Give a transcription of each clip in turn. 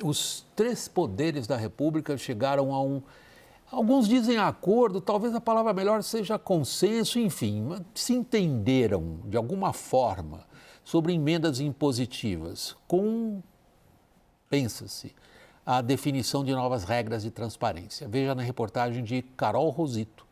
os três poderes da República chegaram a alguns dizem acordo, talvez a palavra melhor seja consenso, enfim, se entenderam de alguma forma sobre emendas impositivas, pensa-se, a definição de novas regras de transparência. Veja na reportagem de Carol Rosito.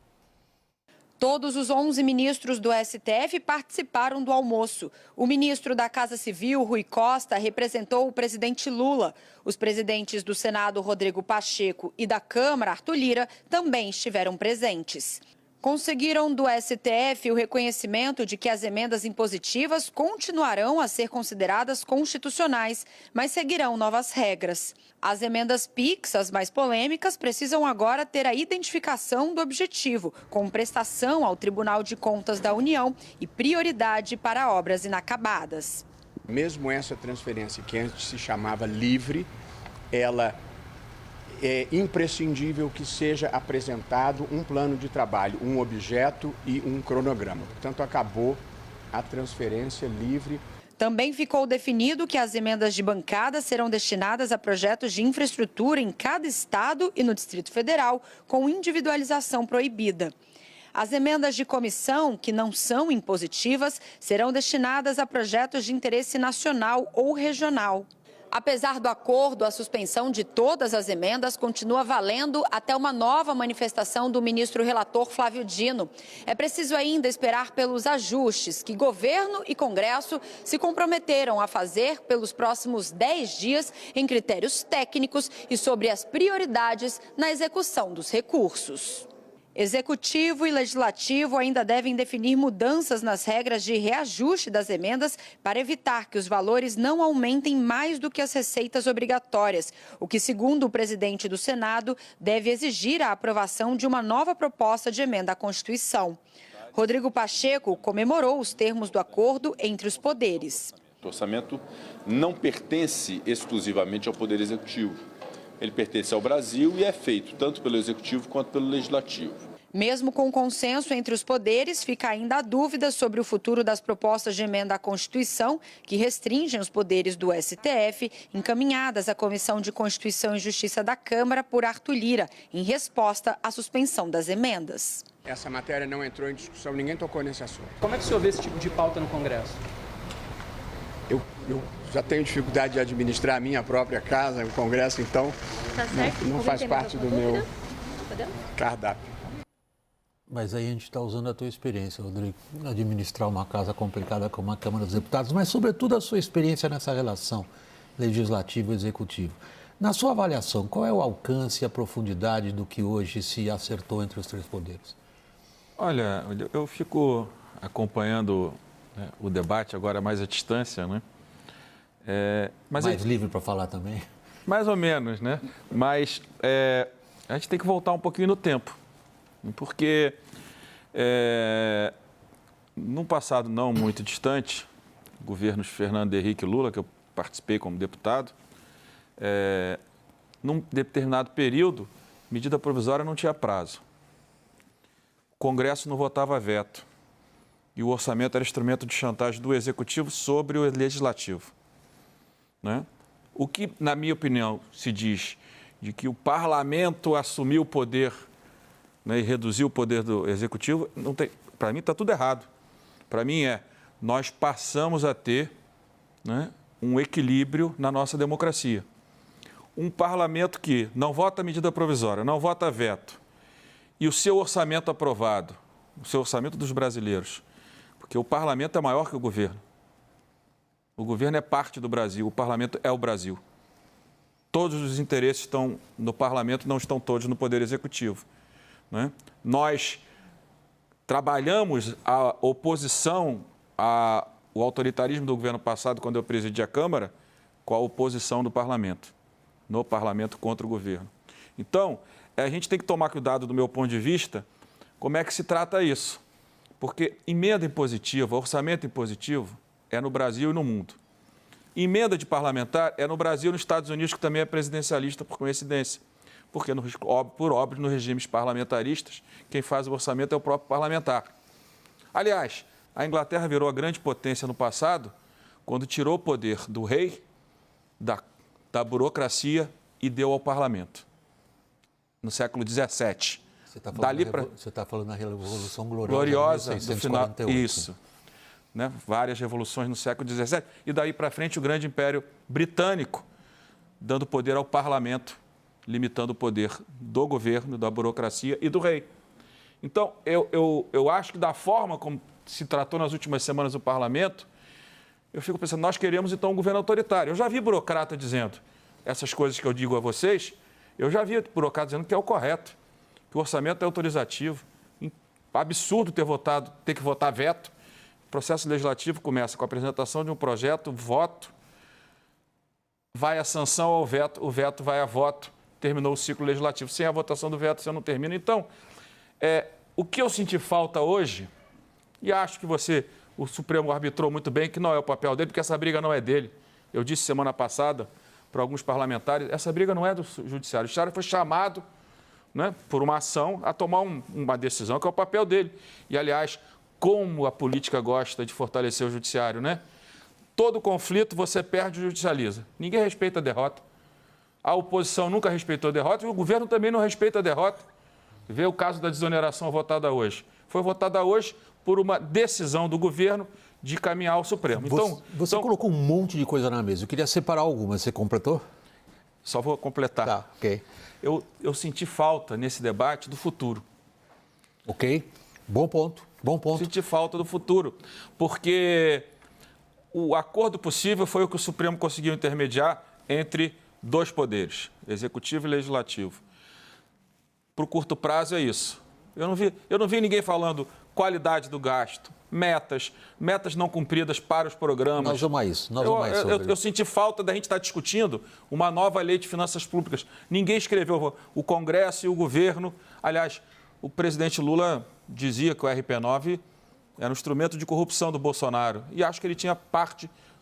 Todos os 11 ministros do STF participaram do almoço. O ministro da Casa Civil, Rui Costa, representou o presidente Lula. Os presidentes do Senado, Rodrigo Pacheco, e da Câmara, Arthur Lira, também estiveram presentes. Conseguiram do STF o reconhecimento de que as emendas impositivas continuarão a ser consideradas constitucionais, mas seguirão novas regras. As emendas PIX, as mais polêmicas, precisam agora ter a identificação do objetivo, com prestação ao Tribunal de Contas da União e prioridade para obras inacabadas. Mesmo essa transferência, que antes se chamava livre, ela é imprescindível que seja apresentado um plano de trabalho, um objeto e um cronograma. Portanto, acabou a transferência livre. Também ficou definido que as emendas de bancada serão destinadas a projetos de infraestrutura em cada estado e no Distrito Federal, com individualização proibida. As emendas de comissão, que não são impositivas, serão destinadas a projetos de interesse nacional ou regional. Apesar do acordo, a suspensão de todas as emendas continua valendo até uma nova manifestação do ministro relator Flávio Dino. É preciso ainda esperar pelos ajustes que governo e Congresso se comprometeram a fazer pelos próximos 10 dias em critérios técnicos e sobre as prioridades na execução dos recursos. Executivo e Legislativo ainda devem definir mudanças nas regras de reajuste das emendas para evitar que os valores não aumentem mais do que as receitas obrigatórias, o que, segundo o presidente do Senado, deve exigir a aprovação de uma nova proposta de emenda à Constituição. Rodrigo Pacheco comemorou os termos do acordo entre os poderes. O orçamento não pertence exclusivamente ao Poder Executivo. Ele pertence ao Brasil e é feito tanto pelo Executivo quanto pelo Legislativo. Mesmo com consenso entre os poderes, fica ainda a dúvida sobre o futuro das propostas de emenda à Constituição, que restringem os poderes do STF, encaminhadas à Comissão de Constituição e Justiça da Câmara por Arthur Lira, em resposta à suspensão das emendas. Essa matéria não entrou em discussão, ninguém tocou nesse assunto. Como é que o senhor vê esse tipo de pauta no Congresso? Eu já tenho dificuldade de administrar a minha própria casa, o Congresso, então não faz parte do meu cardápio. Mas aí a gente está usando a tua experiência, Rodrigo, administrar uma casa complicada como a Câmara dos Deputados, mas sobretudo a sua experiência nessa relação legislativo-executivo. Na sua avaliação, qual é o alcance e a profundidade do que hoje se acertou entre os três poderes? Olha, eu fico acompanhando o debate agora mais à distância, né? Mais livre para falar também? Mais ou menos, né? Mas a gente tem que voltar um pouquinho no tempo, porque num passado não muito distante, governos Fernando Henrique e Lula, que eu participei como deputado, num determinado período, medida provisória não tinha prazo. O Congresso não votava veto e o orçamento era instrumento de chantagem do Executivo sobre o Legislativo, né? O que, na minha opinião, se diz de que o Parlamento assumiu o poder, né, e reduziu o poder do Executivo, para mim está tudo errado. Para mim nós passamos a ter, né, um equilíbrio na nossa democracia. Um parlamento que não vota medida provisória, não vota veto, e o seu orçamento aprovado, o seu orçamento dos brasileiros, porque o parlamento é maior que o governo. O governo é parte do Brasil, o parlamento é o Brasil. Todos os interesses estão no parlamento, não estão todos no Poder Executivo, né? Nós trabalhamos a oposição ao autoritarismo do governo passado, quando eu presidi a Câmara, com a oposição do parlamento, no parlamento contra o governo. Então, a gente tem que tomar cuidado, do meu ponto de vista, como é que se trata isso. Porque emenda impositiva, orçamento impositivo, é no Brasil e no mundo. Emenda de parlamentar é no Brasil e nos Estados Unidos, que também é presidencialista por coincidência. Porque, por óbvio, nos regimes parlamentaristas, quem faz o orçamento é o próprio parlamentar. Aliás, a Inglaterra virou a grande potência no passado, quando tirou o poder do rei, da da burocracia e deu ao parlamento, no século XVII. Você está falando da Revolução Gloriosa, Gloriosa de do final. 1648. Isso. Né? Várias revoluções no século XVII. E daí para frente o grande Império Britânico, dando poder ao parlamento, limitando o poder do governo, da burocracia e do rei. Então, eu acho que da forma como se tratou nas últimas semanas do parlamento, eu fico pensando, nós queremos então um governo autoritário. Eu já vi burocrata dizendo essas coisas que eu digo a vocês, eu já vi burocrata dizendo que é o correto, que o orçamento é autorizativo. Absurdo ter que votar veto. O processo legislativo começa com a apresentação de um projeto, voto, vai a sanção ao veto, o veto vai a voto, terminou o ciclo legislativo. Sem a votação do veto, você não termina. Então, o que eu senti falta hoje, e acho que o Supremo arbitrou muito bem, que não é o papel dele, porque essa briga não é dele. Eu disse semana passada para alguns parlamentares, essa briga não é do Judiciário. O Judiciário foi chamado, né, por uma ação a tomar uma decisão, que é o papel dele. E, aliás, como a política gosta de fortalecer o Judiciário, né? Todo conflito você perde e judicializa. Ninguém respeita a derrota. A oposição nunca respeitou a derrota e o governo também não respeita a derrota. Vê o caso da desoneração votada hoje. Foi votada hoje por uma decisão do governo de caminhar ao Supremo. Você colocou um monte de coisa na mesa. Eu queria separar algumas. Você completou? Só vou completar. Tá, ok. Eu senti falta nesse debate do futuro. Ok. Bom ponto. Bom ponto. Senti falta do futuro, porque o acordo possível foi o que o Supremo conseguiu intermediar entre dois poderes, executivo e legislativo. Para o curto prazo é isso. Eu não vi ninguém falando qualidade do gasto, metas não cumpridas para os programas. Nós vamos a isso. Eu senti falta da gente estar discutindo uma nova lei de finanças públicas. Ninguém escreveu, o Congresso e o governo. Aliás, o presidente Lula dizia que o RP9 era um instrumento de corrupção do Bolsonaro. E acho que ele tinha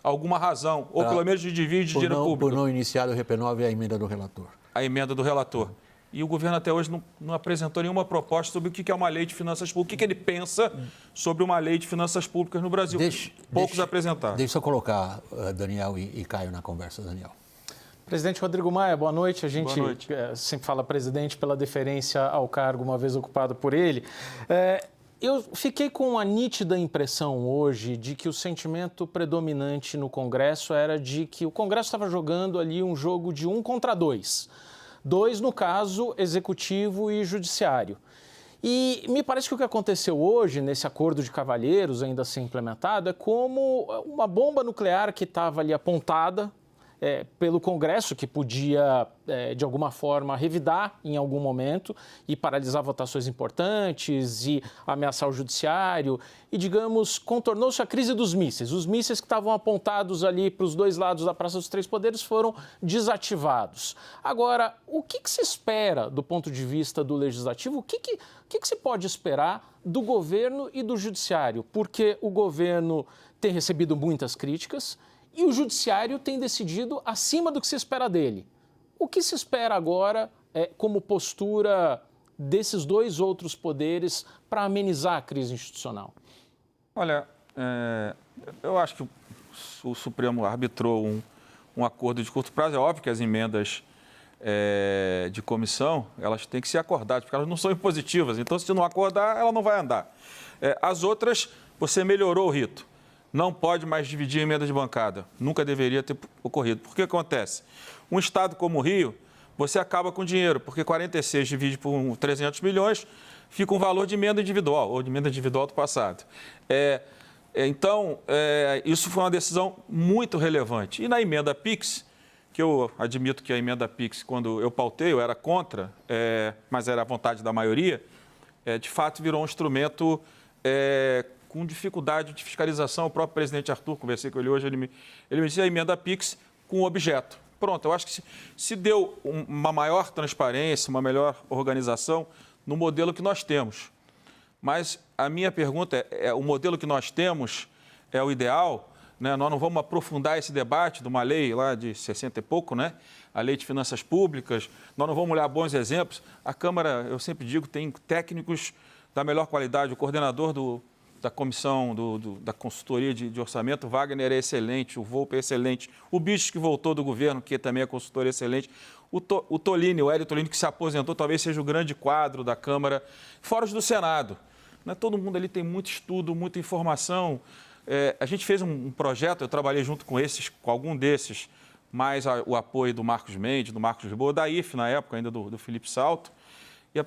alguma razão, ou pelo menos de desvio de dinheiro público. Por não iniciar o RP9 e a emenda do relator. A emenda do relator. E o governo até hoje não apresentou nenhuma proposta sobre o que é uma lei de finanças públicas, o que ele pensa sobre uma lei de finanças públicas no Brasil. Poucos apresentaram. Deixa eu colocar Daniel e Caio na conversa, Daniel. Presidente Rodrigo Maia, boa noite. A gente boa noite. Sempre fala presidente pela deferência ao cargo, uma vez ocupado por ele. Eu fiquei com a nítida impressão hoje de que o sentimento predominante no Congresso era de que o Congresso estava jogando ali um jogo de 1 contra 2. 2, no caso, executivo e judiciário. E me parece que o que aconteceu hoje, nesse acordo de cavalheiros ainda a ser implementado, é como uma bomba nuclear que estava ali apontada pelo Congresso, que podia, de alguma forma, revidar em algum momento e paralisar votações importantes e ameaçar o judiciário. E, digamos, contornou-se a crise dos mísseis. Os mísseis que estavam apontados ali para os dois lados da Praça dos Três Poderes foram desativados. Agora, o que se espera do ponto de vista do Legislativo? O que se pode esperar do governo e do judiciário? Porque o governo tem recebido muitas críticas e o judiciário tem decidido acima do que se espera dele. O que se espera agora como postura desses dois outros poderes para amenizar a crise institucional? Olha, eu acho que o Supremo arbitrou um acordo de curto prazo. É óbvio que as emendas de comissão, elas têm que ser acordadas, porque elas não são impositivas. Então, se não acordar, ela não vai andar. As outras, você melhorou o rito. Não pode mais dividir a emenda de bancada. Nunca deveria ter ocorrido. Por que acontece? Um estado como o Rio, você acaba com dinheiro, porque 46 divide por 300 milhões, fica um valor de emenda individual, ou de emenda individual do passado. Então, isso foi uma decisão muito relevante. E na emenda PIX, que eu admito que a emenda PIX, quando eu pautei, eu era contra, mas era a vontade da maioria, de fato virou um instrumento com dificuldade de fiscalização. O próprio presidente Arthur, conversei com ele hoje, ele me disse a emenda PIX com objeto. Pronto, eu acho que se deu uma maior transparência, uma melhor organização no modelo que nós temos. Mas a minha pergunta o modelo que nós temos é o ideal, né? Nós não vamos aprofundar esse debate de uma lei lá de 60 e pouco, né? A lei de finanças públicas, nós não vamos olhar bons exemplos. A Câmara, eu sempre digo, tem técnicos da melhor qualidade. O coordenador da comissão da consultoria de orçamento, o Wagner é excelente, o Volpe é excelente, o Bicho que voltou do governo, que também é consultor excelente, o Tolini, o Hélio Tolini, que se aposentou, talvez seja o grande quadro da Câmara, fora os do Senado. Né? Todo mundo ali tem muito estudo, muita informação. A gente fez um projeto, eu trabalhei junto com algum desses, mais o apoio do Marcos Mendes, do Marcos Lisboa, da IFE na época ainda do Felipe Salto, e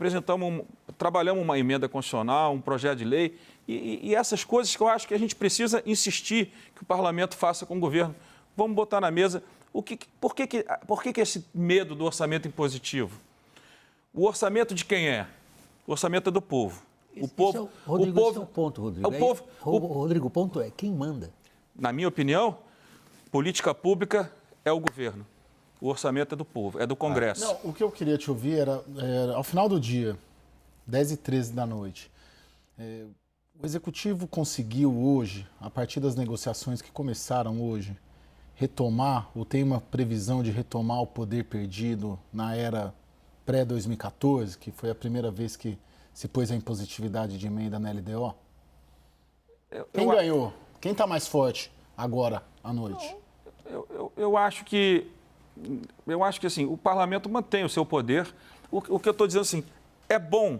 trabalhamos uma emenda constitucional, um projeto de lei, e essas coisas que eu acho que a gente precisa insistir que o parlamento faça com o governo. Vamos botar na mesa. Por que esse medo do orçamento impositivo? O orçamento de quem é? O orçamento é do povo. Rodrigo, esse é o ponto, Rodrigo. Rodrigo, o ponto é quem manda. Na minha opinião, política pública é o governo. O orçamento é do povo, é do Congresso. Não, o que eu queria te ouvir era ao final do dia, 10h13 da noite, o Executivo conseguiu hoje, a partir das negociações que começaram hoje, retomar, ou tem uma previsão de retomar o poder perdido na era pré-2014, que foi a primeira vez que se pôs a impositividade de emenda na LDO? Quem ganhou? Quem está mais forte agora à noite? Eu acho que assim, o parlamento mantém o seu poder. O que eu estou dizendo assim, é bom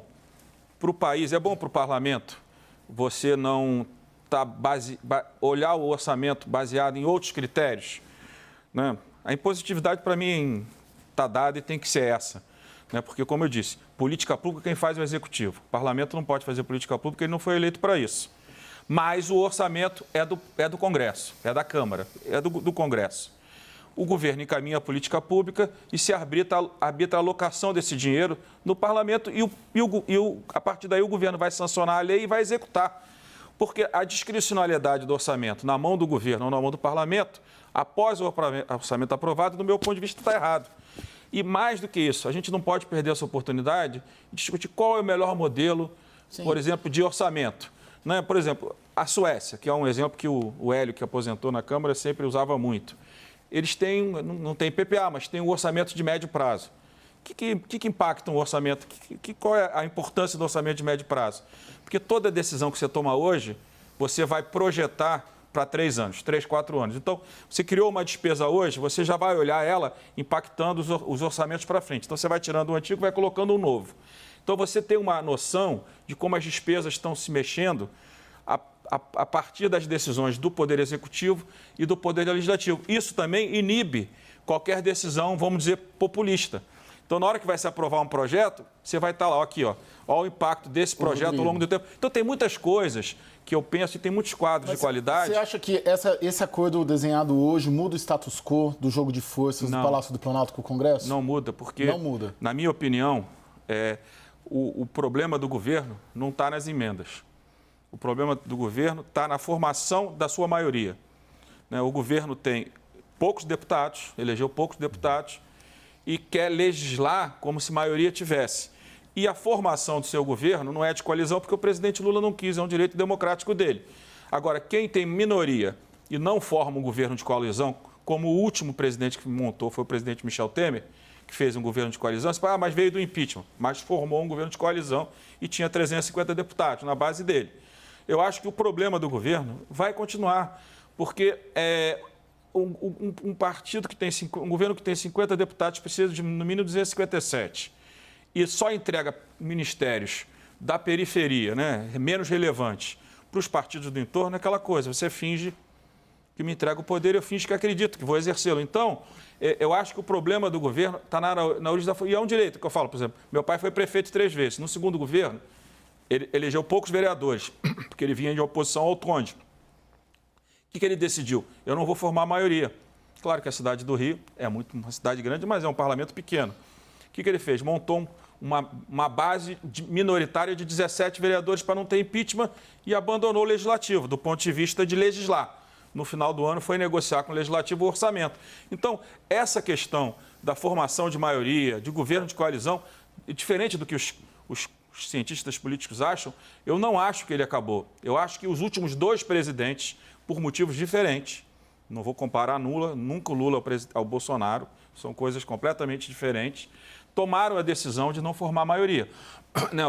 para o país, é bom para o parlamento você não olhar o orçamento baseado em outros critérios. Né? A impositividade, para mim, está dada e tem que ser essa. Né? Porque, como eu disse, política pública quem faz é o Executivo. O parlamento não pode fazer política pública, ele não foi eleito para isso. Mas o orçamento é do Congresso, é da Câmara, é do Congresso. O governo encaminha a política pública e se arbitra a alocação desse dinheiro no parlamento a partir daí o governo vai sancionar a lei e vai executar. Porque a discricionalidade do orçamento na mão do governo ou na mão do parlamento, após o orçamento aprovado, do meu ponto de vista, está errado. E mais do que isso, a gente não pode perder essa oportunidade de discutir qual é o melhor modelo, por exemplo, de orçamento. Né? Por exemplo, a Suécia, que é um exemplo que o Hélio, que aposentou na Câmara, sempre usava muito. Eles não têm PPA, mas têm um orçamento de médio prazo. O que impacta um orçamento? Qual é a importância do orçamento de médio prazo? Porque toda decisão que você toma hoje, você vai projetar para 3 anos, 3, 4 anos. Então, você criou uma despesa hoje, você já vai olhar ela impactando os orçamentos para frente. Então, você vai tirando o antigo e vai colocando o novo. Então, você tem uma noção de como as despesas estão se mexendo a partir das decisões do Poder Executivo e do Poder Legislativo. Isso também inibe qualquer decisão, vamos dizer, populista. Então, na hora que vai se aprovar um projeto, você vai estar lá, aqui, ó o impacto desse projeto ao longo do tempo. Então, tem muitas coisas que eu penso e tem muitos quadros de qualidade. Você acha que esse acordo desenhado hoje muda o status quo do jogo de forças do Palácio do Planalto com o Congresso? Não muda, porque, não muda. Na minha opinião, o problema do governo não está nas emendas. O problema do governo está na formação da sua maioria. O governo tem poucos deputados, elegeu poucos deputados, e quer legislar como se maioria tivesse. E a formação do seu governo não é de coalizão, porque o presidente Lula não quis, é um direito democrático dele. Agora, quem tem minoria e não forma um governo de coalizão, como o último presidente que montou foi o presidente Michel Temer, que fez um governo de coalizão, você fala, mas veio do impeachment, mas formou um governo de coalizão e tinha 350 deputados na base dele. Eu acho que o problema do governo vai continuar, porque um partido que tem um governo que tem 50 deputados precisa de no mínimo 257 e só entrega ministérios da periferia, né, menos relevantes, para os partidos do entorno, é aquela coisa, você finge que me entrega o poder, eu finge que acredito, que vou exercê-lo. Então, eu acho que o problema do governo está na origem da... E é um direito que eu falo, por exemplo, meu pai foi prefeito 3 vezes. No segundo governo, ele elegeu poucos vereadores, porque ele vinha de oposição ao Conde. O que ele decidiu? Eu não vou formar a maioria. Claro que a cidade do Rio é uma cidade grande, mas é um parlamento pequeno. O que ele fez? Montou uma base minoritária de 17 vereadores para não ter impeachment e abandonou o legislativo, do ponto de vista de legislar. No final do ano, foi negociar com o legislativo o orçamento. Então, essa questão da formação de maioria, de governo de coalizão, diferente do que os cientistas políticos acham, eu não acho que ele acabou. Eu acho que os últimos 2 presidentes, por motivos diferentes, não vou comparar nunca o Lula ao Bolsonaro, são coisas completamente diferentes, tomaram a decisão de não formar maioria.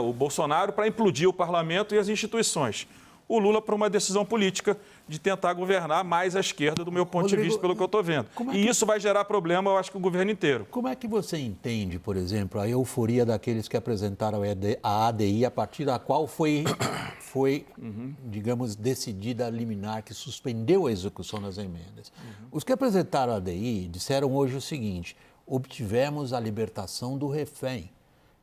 O Bolsonaro para implodir o parlamento e as instituições. o Lula para uma decisão política de tentar governar mais à esquerda, do meu ponto de vista, pelo que eu estou vendo. E isso vai gerar problema, eu acho que o governo inteiro. Como é que você entende, por exemplo, a euforia daqueles que apresentaram a ADI, a partir da qual foi digamos, decidida a liminar, que suspendeu a execução das emendas? Os que apresentaram a ADI disseram hoje o seguinte: obtivemos a libertação do refém.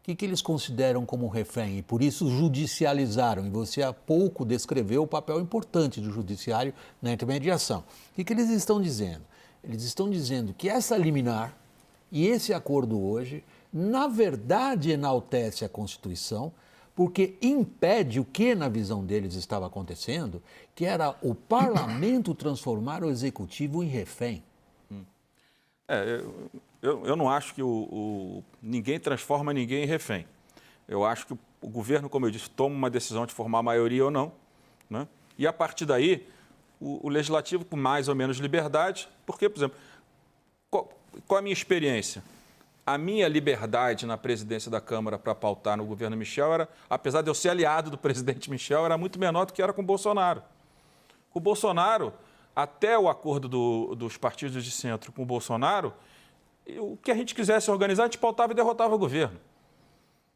O que eles consideram como refém e por isso judicializaram? E você há pouco descreveu o papel importante do judiciário na intermediação. O que eles estão dizendo? Eles estão dizendo que essa liminar e esse acordo hoje, na verdade, enaltece a Constituição, porque impede o que, na visão deles, estava acontecendo, que era o parlamento transformar o executivo em refém. Eu não acho que ninguém transforma ninguém em refém. Eu acho que o governo, como eu disse, toma uma decisão de formar maioria ou não, né? E a partir daí, o legislativo com mais ou menos liberdade, porque, por exemplo, qual a minha experiência? A minha liberdade na presidência da Câmara para pautar no governo Michel era, apesar de eu ser aliado do presidente Michel, era muito menor do que era com o Bolsonaro. O Bolsonaro, até o acordo dos partidos de centro com o Bolsonaro, o que a gente quisesse organizar, a gente pautava e derrotava o governo.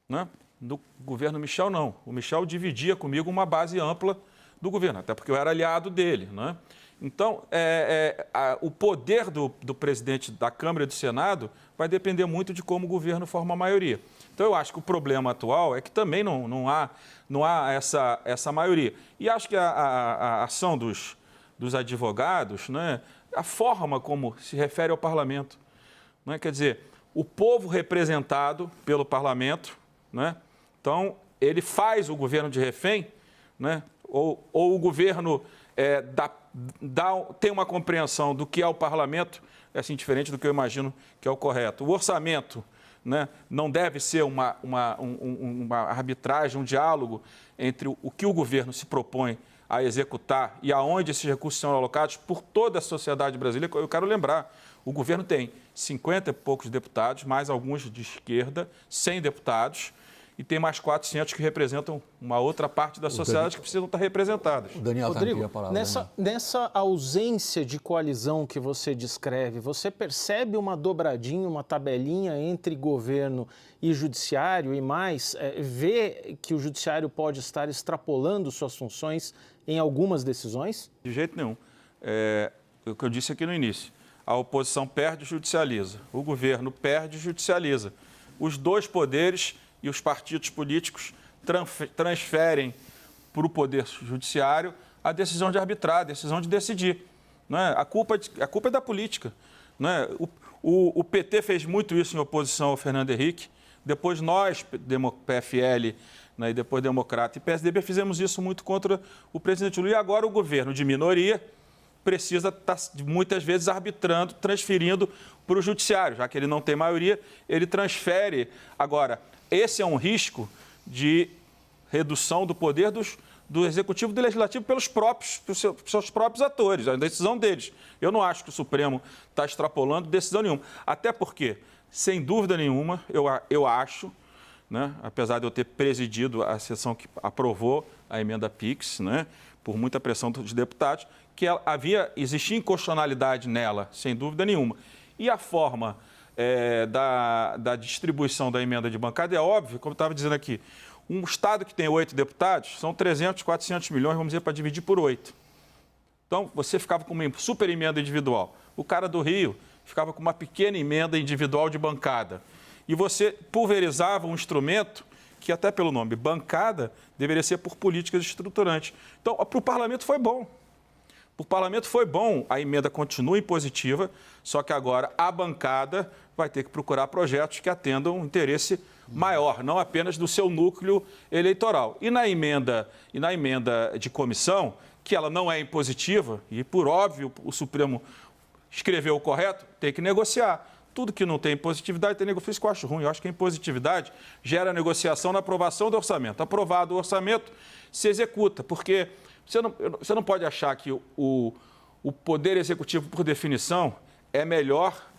Né? Do governo Michel, não. O Michel dividia comigo uma base ampla do governo, até porque eu era aliado dele. Né? Então, o poder do presidente da Câmara e do Senado vai depender muito de como o governo forma a maioria. Então, eu acho que o problema atual é que também não há essa maioria. E acho que a ação dos advogados, né, a forma como se refere ao parlamento, né, quer dizer, o povo representado pelo parlamento, né, então, ele faz o governo de refém, né, ou o governo tem uma compreensão do que é o parlamento, assim, diferente do que eu imagino que é o correto. O orçamento, né, não deve ser uma arbitragem, um diálogo entre o que o governo se propõe a executar e aonde esses recursos são alocados por toda a sociedade brasileira. Eu quero lembrar, o governo tem 50 e poucos deputados, mais alguns de esquerda, 100 deputados, e tem mais 400 que representam uma outra parte da sociedade que precisam estar representadas. O Daniel Rodrigo, a palavra, nessa ausência de coalizão que você descreve, você percebe uma dobradinha, uma tabelinha entre governo e judiciário e mais, vê que o judiciário pode estar extrapolando suas funções em algumas decisões? De jeito nenhum. O que eu disse aqui no início. A oposição perde e judicializa. O governo perde e judicializa. Os dois poderes e os partidos políticos transferem para o Poder Judiciário a decisão de arbitrar, a decisão de decidir. Né? A culpa é da política. Né? O PT fez muito isso em oposição ao Fernando Henrique. Depois nós, PFL, né, e depois Democrata e PSDB, fizemos isso muito contra o presidente Lula. E agora o governo de minoria precisa estar, muitas vezes, arbitrando, transferindo para o judiciário. Já que ele não tem maioria, ele transfere. Agora, esse é um risco de redução do poder do Executivo e do Legislativo pelos seus próprios atores, a decisão deles. Eu não acho que o Supremo está extrapolando decisão nenhuma. Até porque, sem dúvida nenhuma, eu acho, né, apesar de eu ter presidido a sessão que aprovou a emenda PIX, né, por muita pressão dos deputados, que existia inconstitucionalidade nela, sem dúvida nenhuma. E a forma da distribuição da emenda de bancada é óbvio, como eu estava dizendo aqui, um Estado que tem 8 deputados, são 300, 400 milhões, vamos dizer, para dividir por 8. Então, você ficava com uma super emenda individual. O cara do Rio ficava com uma pequena emenda individual de bancada. E você pulverizava um instrumento que, até pelo nome bancada, deveria ser por políticas estruturantes. Então, para o parlamento foi bom. Para o parlamento foi bom, a emenda continua impositiva, só que agora a bancada vai ter que procurar projetos que atendam um interesse maior, não apenas do seu núcleo eleitoral. E na emenda de comissão, que ela não é impositiva, e por óbvio o Supremo escreveu o correto, tem que negociar. Tudo que não tem impositividade tem negociação. Isso que eu acho ruim. Eu acho que a impositividade gera negociação na aprovação do orçamento. Aprovado o orçamento, se executa, porque você não pode achar que o Poder Executivo, por definição, é melhor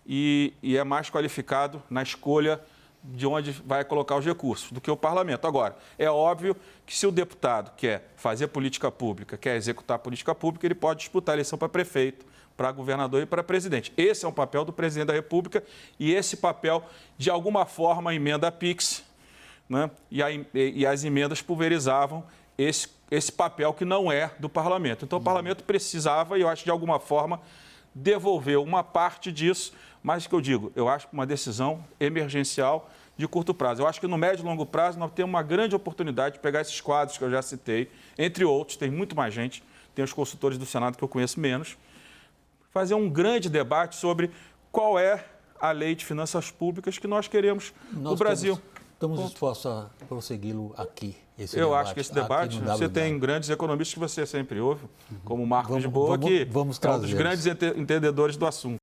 e é mais qualificado na escolha de onde vai colocar os recursos, do que o parlamento. Agora, é óbvio que se o deputado quer fazer política pública, quer executar política pública, ele pode disputar a eleição para prefeito, para governador e para presidente. Esse é um papel do presidente da República e esse papel, de alguma forma, a emenda PIX, né? E as emendas pulverizavam esse papel que não é do parlamento. Então, o parlamento precisava, e eu acho, de alguma forma, devolver uma parte disso, mas que eu digo, eu acho que uma decisão emergencial de curto prazo. Eu acho que no médio e longo prazo nós temos uma grande oportunidade de pegar esses quadros que eu já citei, entre outros, tem muito mais gente, tem os consultores do Senado que eu conheço menos, fazer um grande debate sobre qual é a lei de finanças públicas que nós queremos no Brasil. Estamos dispostos a prossegui-lo aqui. Eu acho que esse debate, você tem grandes economistas que você sempre ouve, como o Marcos de Boa, que vamos é um dos grandes entendedores do assunto.